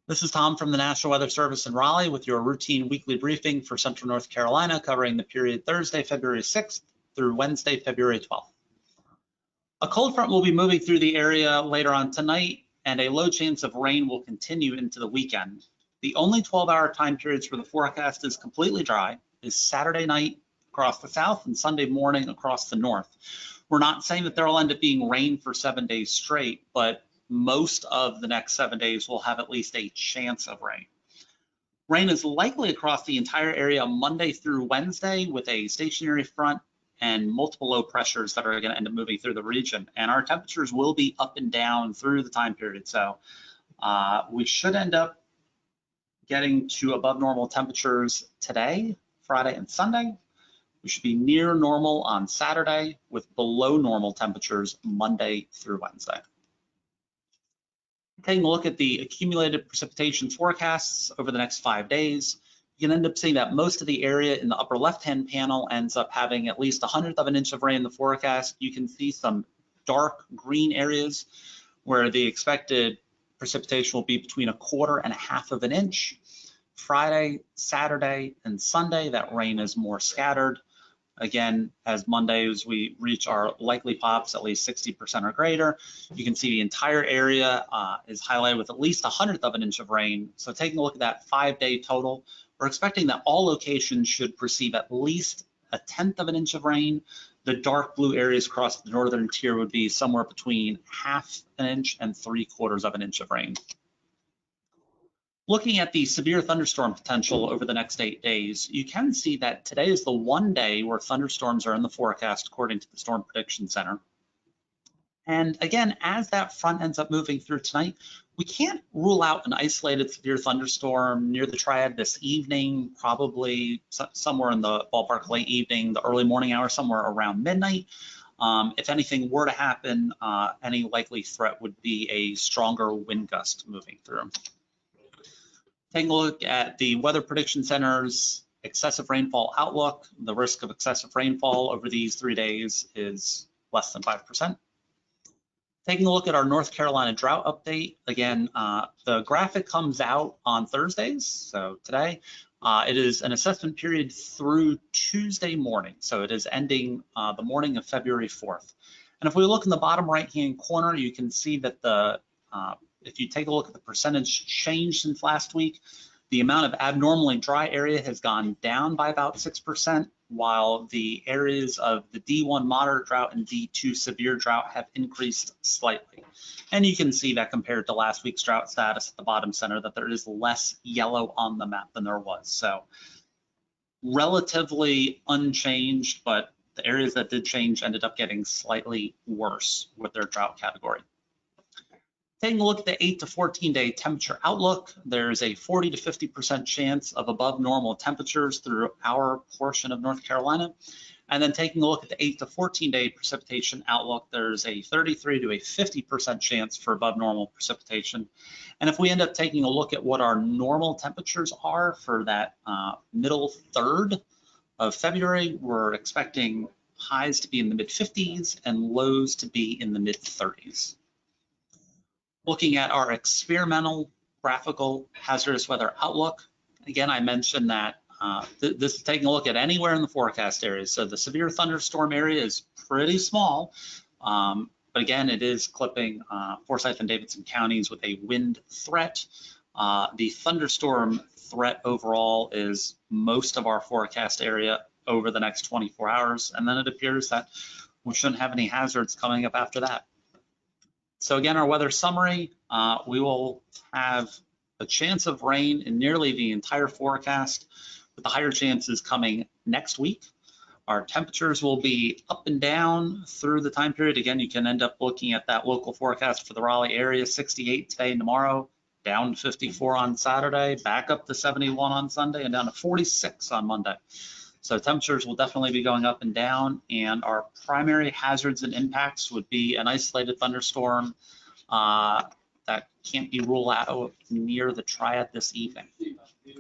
This is Tom from the National Weather Service in Raleigh with your routine weekly briefing for Central North Carolina covering the period Thursday, February 6th through Wednesday, February 12th. A cold front will be moving through the area later on tonight, and a low chance of rain will continue into the weekend. The only 12-hour time periods where the forecast is completely dry is Saturday night across the south and Sunday morning across the north. We're not saying that there will end up being rain for 7 days straight, but most of the next 7 days will have at least a chance of rain. Rain is likely across the entire area Monday through Wednesday with a stationary front and multiple low pressures that are going to end up moving through the region. And our temperatures will be up and down through the time period. So we should end up getting to above normal temperatures today, Friday, and Sunday. We should be near normal on Saturday with below normal temperatures Monday through Wednesday. Taking a look at the accumulated precipitation forecasts over the next 5 days, you can end up seeing that most of the area in the upper left-hand panel ends up having at least 1/100 of an inch of rain in the forecast. You can see some dark green areas where the expected precipitation will be between 1/4 and 1/2 of an inch. Friday, Saturday, and Sunday, that rain is more scattered. Again, as Mondays, we reach our likely pops at least 60% or greater. You can see the entire area is highlighted with at least 1/100 of an inch of rain. So taking a look at that 5-day total, we're expecting that all locations should receive at least 1/10 of an inch of rain. The dark blue areas across the northern tier would be somewhere between 1/2 an inch and 3/4 of an inch of rain. Looking at the severe thunderstorm potential over the next 8 days, you can see that today is the one day where thunderstorms are in the forecast according to the Storm Prediction Center. And again, as that front ends up moving through tonight, we can't rule out an isolated severe thunderstorm near the triad this evening, probably somewhere in the ballpark late evening, the early morning hour, somewhere around midnight. If anything were to happen, any likely threat would be a stronger wind gust moving through. Taking a look at the Weather Prediction Center's excessive rainfall outlook, the risk of excessive rainfall over these 3 days is less than 5%. Taking a look at our North Carolina drought update, again, the graphic comes out on Thursdays, so today. It is an assessment period through Tuesday morning, so it is ending the morning of February 4th. And if we look in the bottom right-hand corner, you can see that if you take a look at the percentage change since last week, the amount of abnormally dry area has gone down by about 6%, while the areas of the D1 moderate drought and D2 severe drought have increased slightly. And you can see that compared to last week's drought status at the bottom center, that there is less yellow on the map than there was. So relatively unchanged, but the areas that did change ended up getting slightly worse with their drought category. Taking a look at the 8 to 14-day temperature outlook, there's a 40 to 50% chance of above normal temperatures through our portion of North Carolina. And then taking a look at the 8 to 14-day precipitation outlook, there's a 33 to a 50% chance for above normal precipitation. And if we end up taking a look at what our normal temperatures are for that middle third of February, we're expecting highs to be in the mid-50s and lows to be in the mid-30s. Looking at our experimental graphical hazardous weather outlook, again, I mentioned that this is taking a look at anywhere in the forecast area. So the severe thunderstorm area is pretty small, but again, it is clipping Forsyth and Davidson counties with a wind threat. The thunderstorm threat overall is most of our forecast area over the next 24 hours, and then it appears that we shouldn't have any hazards coming up after that. So again, our weather summary, we will have a chance of rain in nearly the entire forecast, with the higher chances coming next week. Our temperatures will be up and down through the time period. Again, you can end up looking at that local forecast for the Raleigh area, 68 today and tomorrow, down to 54 on Saturday, back up to 71 on Sunday, and down to 46 on Monday. So temperatures will definitely be going up and down, and our primary hazards and impacts would be an isolated thunderstorm that can't be ruled out near the triad this evening.